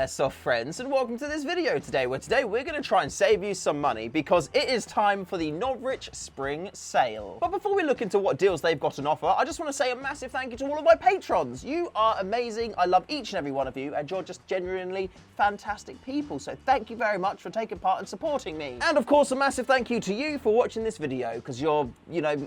Airsoft friends, and welcome to this video today, where we're going to try and save you some money because it is time for the Novritsch Spring Sale. But before we look into what deals they've got on offer, I just want to say a massive thank you to all of my patrons. You are amazing. I love each and every one of you, and you're just genuinely fantastic people. So thank you very much for taking part and supporting me. And of course, a massive thank you to you for watching this video, because you're,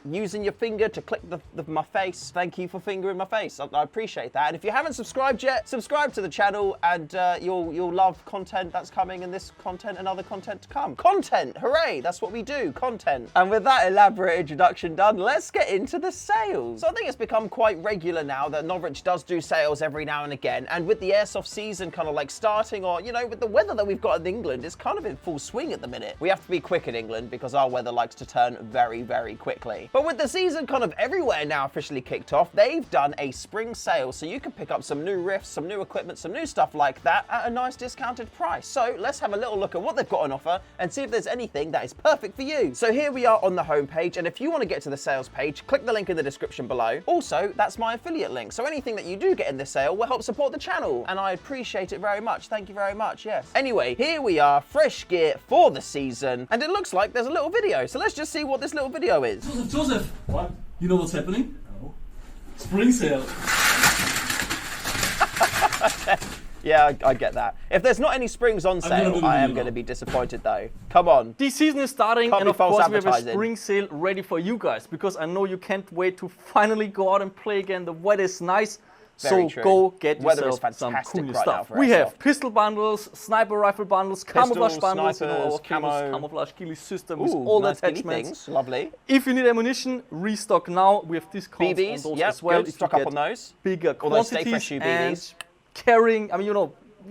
using your finger to click my face. Thank you for fingering my face. I appreciate that. And if you haven't subscribed yet, subscribe to the channel, and you'll love content that's coming, and this content and other content to come. Content, hooray! That's what we do, content. And with that elaborate introduction done, let's get into the sales. So I think it's become quite regular now that Novritsch does do sales every now and again, and with the airsoft season kind of like starting, or with the weather that we've got in England, it's kind of in full swing at the minute. We have to be quick in England because our weather likes to turn very, very quickly. But with the season kind of everywhere now officially kicked off, they've done a spring sale, so you can pick up some new riffs, some new equipment, some new stuff like that at a nice discounted price. So let's have a little look at what they've got on offer and see if there's anything that is perfect for you. So here we are on the home page, and if you want to get to the sales page, click the link in the description below. Also, that's my affiliate link, so anything that you do get in this sale will help support the channel, and I appreciate it very much. Thank you very much, yes. Anyway, here we are, fresh gear for the season, and it looks like there's a little video, so let's just see what this little video is. Joseph! What? You know what's happening? No. Spring sale. Yeah, I get that. If there's not any springs on sale, I am going to be disappointed though. Come on. The season is starting, and of course we have a spring sale ready for you guys, because I know you can't wait to finally go out and play again. The weather is nice. So go get yourself some cool new stuff. We have pistol bundles, sniper rifle bundles, camouflage bundles, our famous camouflage ghillie system with all the attachments. Lovely. If you need ammunition, restock now. We have discounts BBs, on those as well. Good. Stock up on those. Bigger quantities StayFreshShoe BBs. Carrying,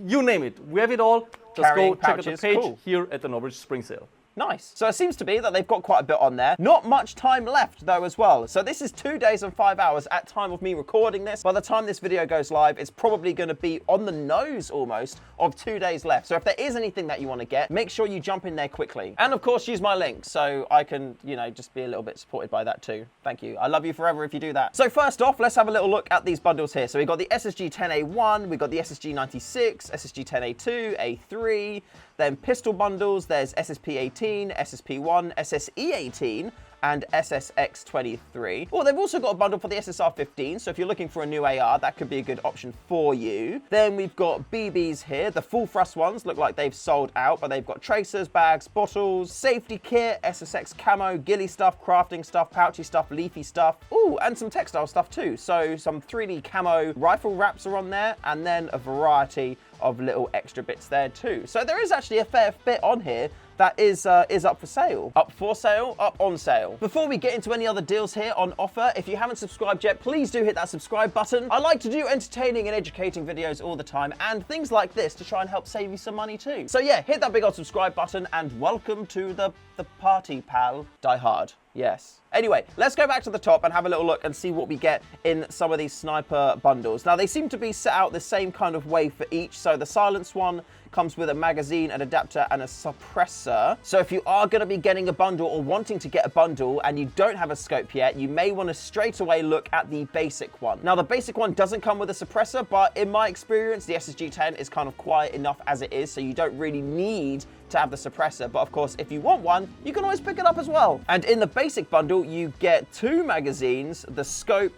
you name it. We have it all. Just go check out the page here at the Novritsch Spring Sale. Nice. So it seems to be that they've got quite a bit on there. Not much time left though as well. So this is 2 days and 5 hours at time of me recording this. By the time this video goes live, it's probably going to be on the nose almost of 2 days left. So if there is anything that you want to get, make sure you jump in there quickly. And of course, use my link so I can, just be a little bit supported by that too. Thank you. I love you forever if you do that. So first off, let's have a little look at these bundles here. So we've got the SSG 10A1, we've got the SSG 96, SSG 10A2, A3, then pistol bundles, there's SSP 18, SSP 1, SSE 18, and SSX 23. Oh, they've also got a bundle for the SSR 15, so if you're looking for a new AR, that could be a good option for you. Then we've got BBs here. The full thrust ones look like they've sold out, but they've got tracers, bags, bottles, safety kit, SSX camo, ghillie stuff, crafting stuff, pouchy stuff, leafy stuff. Oh, and some textile stuff too. So some 3D camo rifle wraps are on there, and then a variety of little extra bits there too. So there is actually a fair bit on here that is up for sale. Up for sale, up on sale. Before we get into any other deals here on offer, if you haven't subscribed yet, please do hit that subscribe button. I like to do entertaining and educating videos all the time, and things like this to try and help save you some money too. So yeah, hit that big old subscribe button, and welcome to the party, pal. Die hard. Yes. Anyway, let's go back to the top and have a little look and see what we get in some of these sniper bundles. Now, they seem to be set out the same kind of way for each. So the silence one comes with a magazine, an adapter, and a suppressor. So if you are going to be getting a bundle or wanting to get a bundle and you don't have a scope yet, you may want to straight away look at the basic one. Now, the basic one doesn't come with a suppressor, but in my experience, the SSG 10 is kind of quiet enough as it is, so you don't really need to have the suppressor. But of course, if you want one, you can always pick it up as well. And in the basic bundle, you get 2 magazines, the scope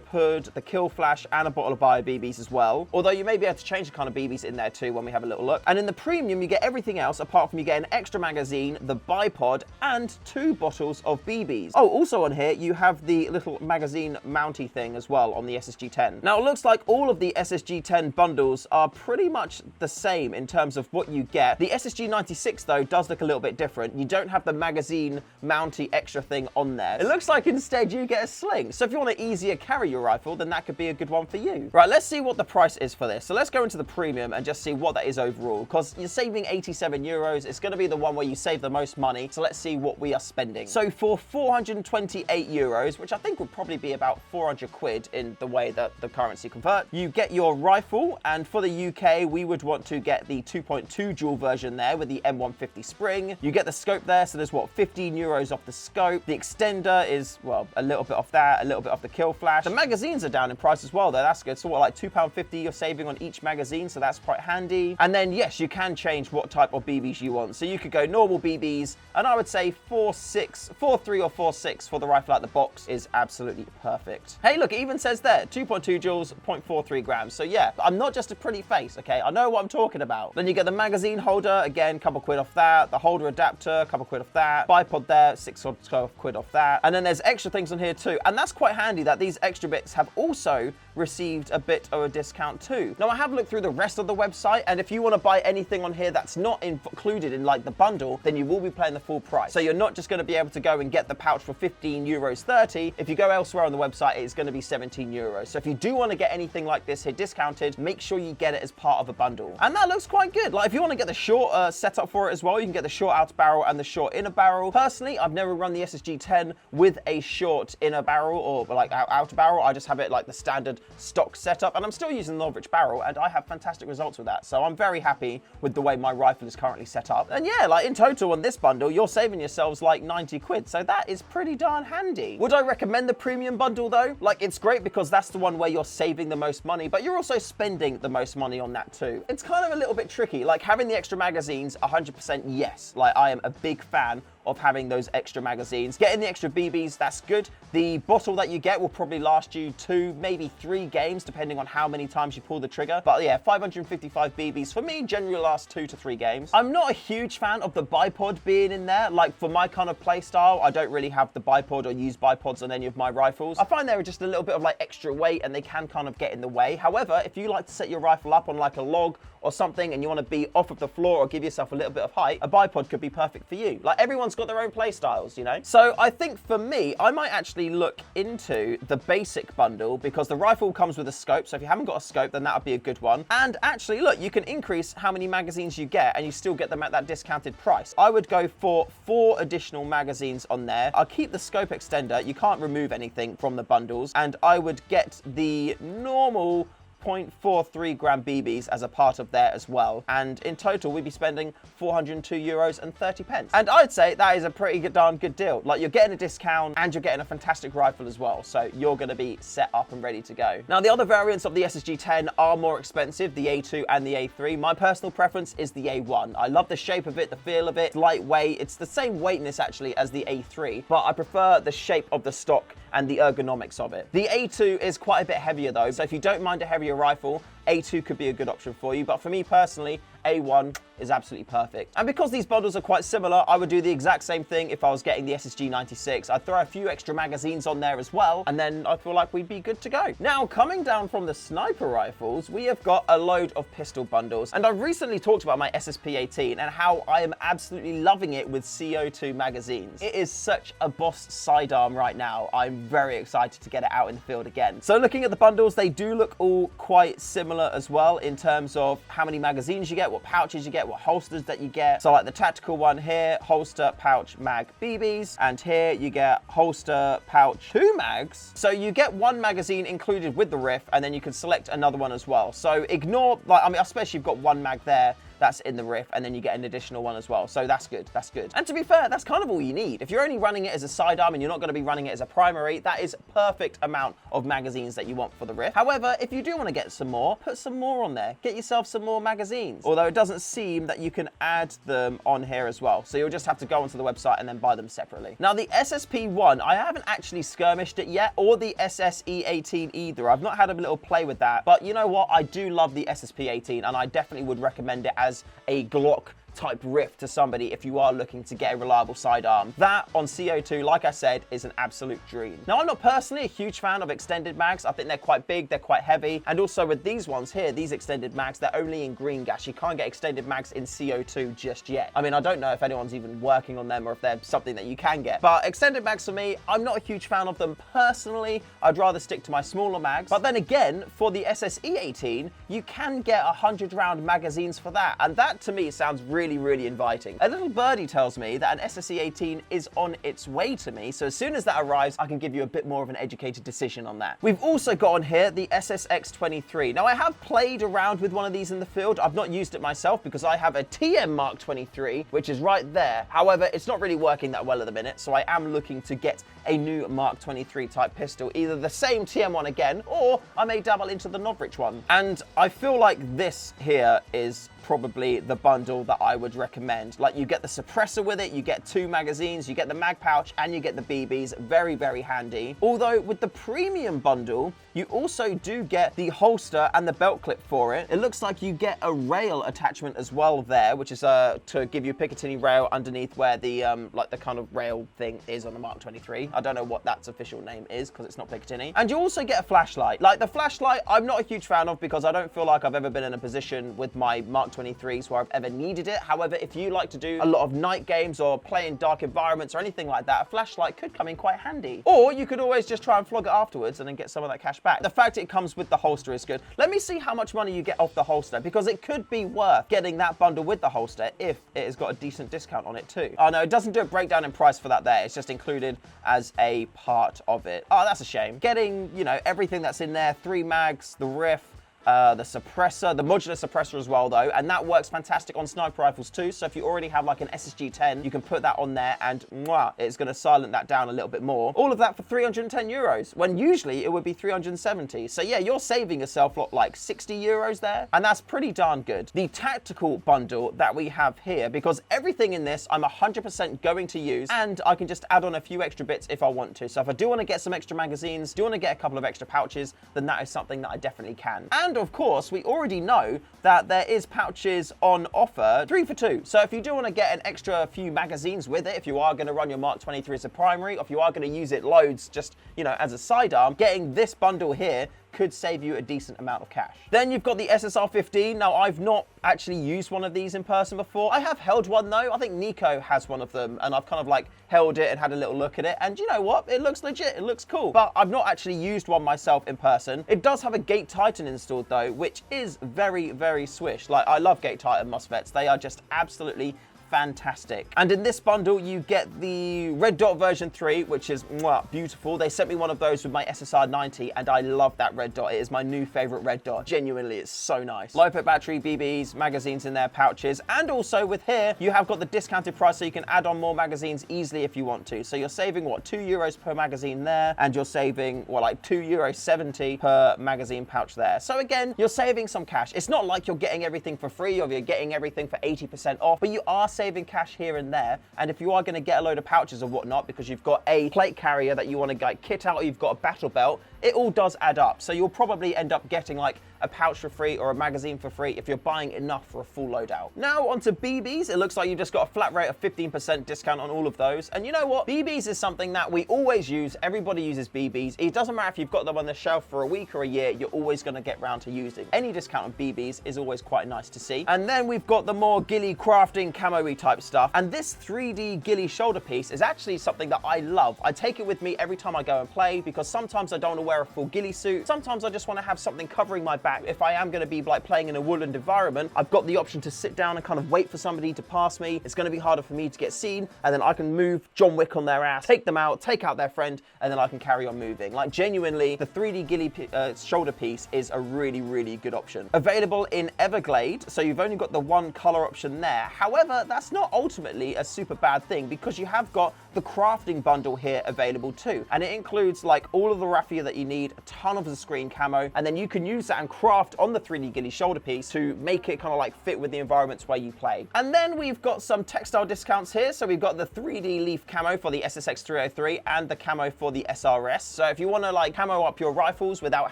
hood, the kill flash, and a bottle of bio BBs as well. Although you may be able to change the kind of BBs in there too when we have a little look. And in the premium, you get everything else apart from you get an extra magazine, the bipod, and 2 bottles of BBs. Oh, also on here, you have the little magazine mounty thing as well on the SSG 10. Now, it looks like all of the SSG 10 bundles are pretty much the same in terms of what you get. The SSG 96 though does look a little bit different. You don't have the magazine mounty extra thing on there. It looks like instead you get a sling. So if you want to easier carry your rifle, then that could be a good one for you. Right, let's see what the price is for this. So let's go into the premium and just see what that is overall, because you're saving 87 euros. It's going to be the one where you save the most money. So let's see what we are spending. So for 428 euros, which I think would probably be about 400 quid in the way that the currency convert, you get your rifle. And for the UK, we would want to get the 2.2 dual version there with the M150 spring. You get the scope there, so there's what, 15 euros off the scope. The extender is, well, a little bit off that, a little bit off the kill flash. The magazines are down in price as well, though. That's good. So what, like £2.50 you're saving on each magazine, so that's quite handy. And then yes, you can change what type of BBs you want. So you could go normal BBs, and I would say 4.3 or 4.6 for the rifle out the box is absolutely perfect. Hey, look, it even says there 2.2 joules, 0.43 grams. So yeah, I'm not just a pretty face, okay? I know what I'm talking about. Then you get the magazine holder, again, couple quid off that. The holder adapter, couple quid off that. Bipod there, 6 or 12 quid off that. And then there's extra things on here too. And that's quite handy that these extra bits have also received a bit of a discount too. Now I have looked through the rest of the website, and if you want to buy anything on here that's not included in like the bundle, then you will be paying the full price. So you're not just going to be able to go and get the pouch for 15 euros 30. If you go elsewhere on the website, it's going to be 17 euros. So if you do want to get anything like this here discounted, make sure you get it as part of a bundle. And that looks quite good. Like if you want to get the short setup for it as well, you can get the short outer barrel and the short inner barrel. Personally, I've never run the SSG 10 with a short inner barrel or like outer barrel. I just have it like the standard stock setup, and I'm still using the Novritsch barrel, and I have fantastic results with that. So I'm very happy with the way my rifle is currently set up. And yeah, like in total on this bundle, you're saving yourselves like 90 quid. So that is pretty darn handy. Would I recommend the premium bundle though? Like it's great because that's the one where you're saving the most money, but you're also spending the most money on that too. It's kind of a little bit tricky. Like having the extra magazines, 100% yes. Like I am a big fan of having those extra magazines. Getting the extra BBs, that's good. The bottle that you get will probably last you 2, maybe 3 games, depending on how many times you pull the trigger. But yeah, 555 BBs for me generally lasts 2 to 3 games. I'm not a huge fan of the bipod being in there. Like for my kind of play style, I don't really have the bipod or use bipods on any of my rifles. I find they're just a little bit of like extra weight, and they can kind of get in the way. However, if you like to set your rifle up on like a log or something and you want to be off of the floor or give yourself a little bit of height, a bipod could be perfect for you. Like everyone's got their own play styles, you know? So I think for me, I might actually look into the basic bundle because the rifle comes with a scope. So if you haven't got a scope, then that would be a good one. And actually, look, you can increase how many magazines you get and you still get them at that discounted price. I would go for 4 additional magazines on there. I'll keep the scope extender. You can't remove anything from the bundles. And I would get the normal 0.43 gram BBs as a part of there as well. And in total, we'd be spending 402 euros and 30 pence. And I'd say that is a pretty darn good deal. Like you're getting a discount and you're getting a fantastic rifle as well. So you're going to be set up and ready to go. Now, the other variants of the SSG 10 are more expensive, the A2 and the A3. My personal preference is the A1. I love the shape of it, the feel of it, it's lightweight. It's the same weightness actually as the A3, but I prefer the shape of the stock and the ergonomics of it. The A2 is quite a bit heavier though, so if you don't mind a heavier rifle, A2 could be a good option for you, but for me personally, A1 is absolutely perfect. And because these bundles are quite similar, I would do the exact same thing if I was getting the SSG 96. I'd throw a few extra magazines on there as well, and then I feel like we'd be good to go. Now, coming down from the sniper rifles, we have got a load of pistol bundles. And I've recently talked about my SSP-18 and how I am absolutely loving it with CO2 magazines. It is such a boss sidearm right now. I'm very excited to get it out in the field again. So looking at the bundles, they do look all quite similar as well in terms of how many magazines you get, what pouches you get, what holsters that you get. So like the tactical one here, holster, pouch, mag, BBs. And here you get holster, pouch, 2 mags. So you get 1 magazine included with the riff, and then you can select another one as well. So ignore, like, I mean, especially you've got 1 mag there, that's in the riff, and then you get an additional one as well. So that's good, that's good. And to be fair, that's kind of all you need. If you're only running it as a sidearm and you're not gonna be running it as a primary, that is perfect amount of magazines that you want for the riff. However, if you do wanna get some more, put some more on there. Get yourself some more magazines. Although it doesn't seem that you can add them on here as well. So you'll just have to go onto the website and then buy them separately. Now the SSP-1, I haven't actually skirmished it yet, or the SSE-18 either. I've not had a little play with that, but you know what? I do love the SSP-18 and I definitely would recommend it as a Glock type riff to somebody if you are looking to get a reliable sidearm. That on CO2, like I said, is an absolute dream. Now, I'm not personally a huge fan of extended mags. I think they're quite big, they're quite heavy. And also with these ones here, these extended mags, they're only in green gas. You can't get extended mags in CO2 just yet. I mean, I don't know if anyone's even working on them or if they're something that you can get. But extended mags for me, I'm not a huge fan of them personally. I'd rather stick to my smaller mags. But then again, for the SSE-18, you can get 100 round magazines for that. And that to me sounds really really, really inviting. A little birdie tells me that an SSE-18 is on its way to me, so as soon as that arrives, I can give you a bit more of an educated decision on that. We've also got on here the SSX-23. Now, I have played around with one of these in the field. I've not used it myself because I have a TM Mark 23, which is right there. However, it's not really working that well at the minute, so I am looking to get a new Mark 23 type pistol, either the same TM one again, or I may dabble into the Novritsch one. And I feel like this here is probably the bundle that I would recommend. Like, you get the suppressor with it, you get 2 magazines, you get the mag pouch, and you get the BBs. Very, very handy. Although with the premium bundle, you also do get the holster and the belt clip for it. It looks like you get a rail attachment as well there, which is to give you a Picatinny rail underneath where the like the kind of rail thing is on the Mark 23. I don't know what that's official name is because it's not Picatinny. And you also get a flashlight. Like, the flashlight, I'm not a huge fan of because I don't feel like I've ever been in a position with my Mark 23s where I've ever needed it. However, if you like to do a lot of night games or play in dark environments or anything like that, a flashlight could come in quite handy. Or you could always just try and flog it afterwards and then get some of that cash back. The fact it comes with the holster is good. Let me see how much money you get off the holster, because it could be worth getting that bundle with the holster if it has got a decent discount on it too. Oh no, it doesn't do a breakdown in price for that there. It's just included as a part of it. Oh, that's a shame. Getting, you know, everything that's in there, 3 mags, the riff, the suppressor, the modular suppressor as well though, and that works fantastic on sniper rifles too. So if you already have like an SSG-10, you can put that on there and mwah, it's going to silent that down a little bit more. All of that for 310 euros, when usually it would be 370. So yeah, you're saving yourself like 60 euros there, and that's pretty darn good. The tactical bundle that we have here, because everything in this I'm 100% going to use, and I can just add on a few extra bits if I want to. So if I do want to get some extra magazines, do want to get a couple of extra pouches, then that is something that I definitely can. And of course, we already know that there is pouches on offer 3 for 2. So if you do want to get an extra few magazines with it, if you are going to run your Mark 23 as a primary, or if you are going to use it loads just, you know, as a sidearm, getting this bundle here could save you a decent amount of cash. Then you've got the SSR-15. Now, I've not actually used one of these in person before. I have held one though. I think Nico has one of them, and I've kind of like held it and had a little look at it, and you know what? It looks legit, it looks cool. But I've not actually used one myself in person. It does have a Gate Titan installed though, which is very, very swish. Like, I love Gate Titan MOSFETs. They are just absolutely fantastic. And in this bundle, you get the Red Dot version 3, which is beautiful. They sent me one of those with my SSR-90, and I love that red dot. It is my new favorite red dot. Genuinely, it's so nice. Low pit battery, BBs, magazines in their pouches, and also with here, you have got the discounted price, so you can add on more magazines easily if you want to. So you're saving, what, 2 euros per magazine there, and you're saving, what, like €2.70 per magazine pouch there. So again, you're saving some cash. It's not like you're getting everything for free, or you're getting everything for 80% off, but you are saving cash here and there. And if you are going to get a load of pouches or whatnot because you've got a plate carrier that you want to like kit out, or you've got a battle belt, it all does add up. So you'll probably end up getting like a pouch for free or a magazine for free if you're buying enough for a full loadout. Now onto BBs. It looks like you just got a flat rate of 15% discount on all of those. And you know what? BBs is something that we always use. Everybody uses BBs. It doesn't matter if you've got them on the shelf for a week or a year, you're always going to get round to using. Any discount on BBs is always quite nice to see. And then we've got the more ghillie crafting camo-y type stuff. And this 3D ghillie shoulder piece is actually something that I love. I take it with me every time I go and play because sometimes I don't want to wear a full ghillie suit. Sometimes I just want to have something covering my back. If I am going to be like playing in a woodland environment, I've got the option to sit down and kind of wait for somebody to pass me. It's going to be harder for me to get seen, and then I can move John Wick on their ass, take them out, take out their friend, and then I can carry on moving. Like, genuinely, the 3D ghillie shoulder piece is a really, really good option. Available in Everglade, so you've only got the one color option there. However, that's not ultimately a super bad thing because you have got the crafting bundle here available too. And it includes like all of the raffia that you need, a ton of the screen camo, and then you can use that and craft on the 3D ghillie shoulder piece to make it kind of like fit with the environments where you play. And then we've got some textile discounts here. So we've got the 3D leaf camo for the SSX 303 and the camo for the SRS. So if you want to like camo up your rifles without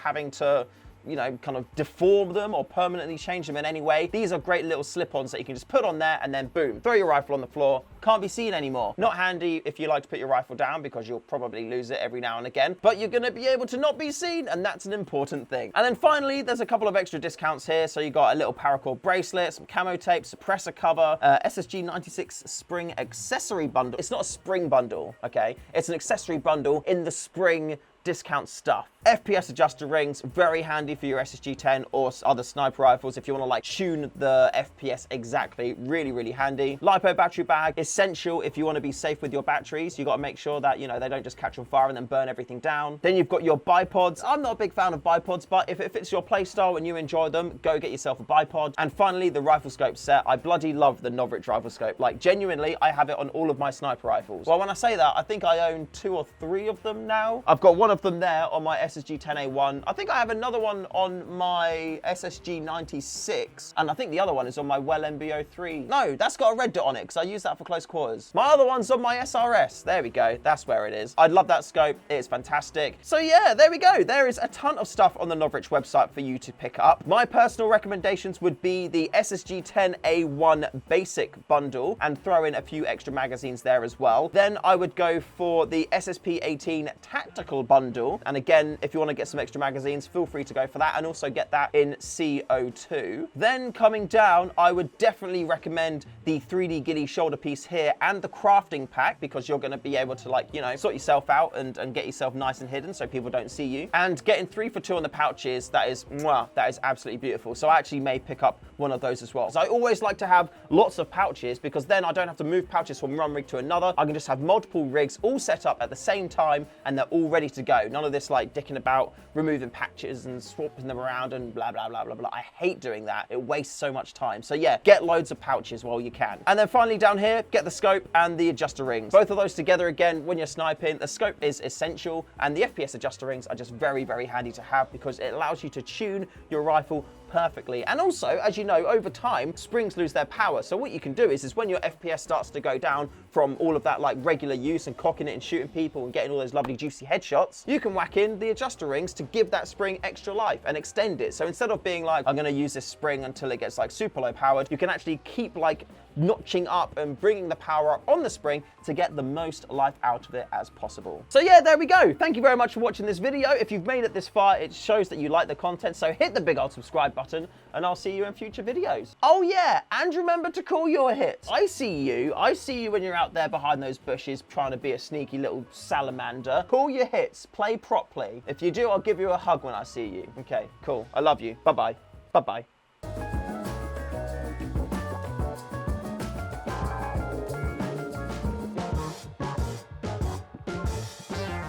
having to, you know, kind of deform them or permanently change them in any way, these are great little slip-ons that you can just put on there and then boom, throw your rifle on the floor, can't be seen anymore. Not handy if you like to put your rifle down because you'll probably lose it every now and again, but you're gonna be able to not be seen, and that's an important thing. And then finally, there's a couple of extra discounts here. So you got a little paracord bracelet, some camo tape, suppressor cover, SSG 96 spring accessory bundle. It's not a spring bundle, okay? It's an accessory bundle in the spring discount stuff. FPS adjuster rings, very handy for your SSG-10 or other sniper rifles if you want to like tune the FPS exactly. Really, really handy. LiPo battery bag, essential if you want to be safe with your batteries. You got to make sure that, you know, they don't just catch on fire and then burn everything down. Then you've got your bipods. I'm not a big fan of bipods, but if it fits your playstyle and you enjoy them, go get yourself a bipod. And finally, the rifle scope set. I bloody love the Novritsch rifle scope. Like, genuinely, I have it on all of my sniper rifles. Well, when I say that, I think I own 2 or 3 of them now. I've got one of them there on my SSG-10A1. I think I have another one on my SSG-96, and I think the other one is on my Well MB03. No, that's got a red dot on it because I use that for close quarters. My other one's on my SRS. There we go. That's where it is. I love that scope. It's fantastic. So yeah, there we go. There is a ton of stuff on the Novritsch website for you to pick up. My personal recommendations would be the SSG-10A1 basic bundle and throw in a few extra magazines there as well. Then I would go for the SSP-18 tactical bundle. And again, if you want to get some extra magazines, feel free to go for that and also get that in CO2. Then coming down, I would definitely recommend the 3D ghillie shoulder piece here and the crafting pack because you're going to be able to, like, you know, sort yourself out and get yourself nice and hidden so people don't see you. And getting 3 for 2 on the pouches, that is absolutely beautiful. So I actually may pick up one of those as well. So I always like to have lots of pouches because then I don't have to move pouches from one rig to another. I can just have multiple rigs all set up at the same time and they're all ready to go. None of this like dicking about removing patches and swapping them around and blah, blah, blah, blah, blah. I hate doing that. It wastes so much time. So yeah, get loads of pouches while you can. And then finally down here, get the scope and the adjuster rings. Both of those together again, when you're sniping, the scope is essential and the FPS adjuster rings are just very, very handy to have because it allows you to tune your rifle perfectly. And also, as you know, over time, springs lose their power. So what you can do is when your FPS starts to go down from all of that like regular use and cocking it and shooting people and getting all those lovely juicy headshots, you can whack in the adjuster rings to give that spring extra life and extend it. So instead of being like, I'm going to use this spring until it gets like super low powered, you can actually keep like notching up and bringing the power up on the spring to get the most life out of it as possible. So yeah, there we go. Thank you very much for watching this video. If you've made it this far, it shows that you like the content. So hit the big old subscribe button and I'll see you in future videos. Oh yeah, and remember to call your hits. I see you when you're out there behind those bushes trying to be a sneaky little salamander. Call your hits, play properly. If you do, I'll give you a hug when I see you. Okay, cool. I love you. Bye-bye. Bye-bye.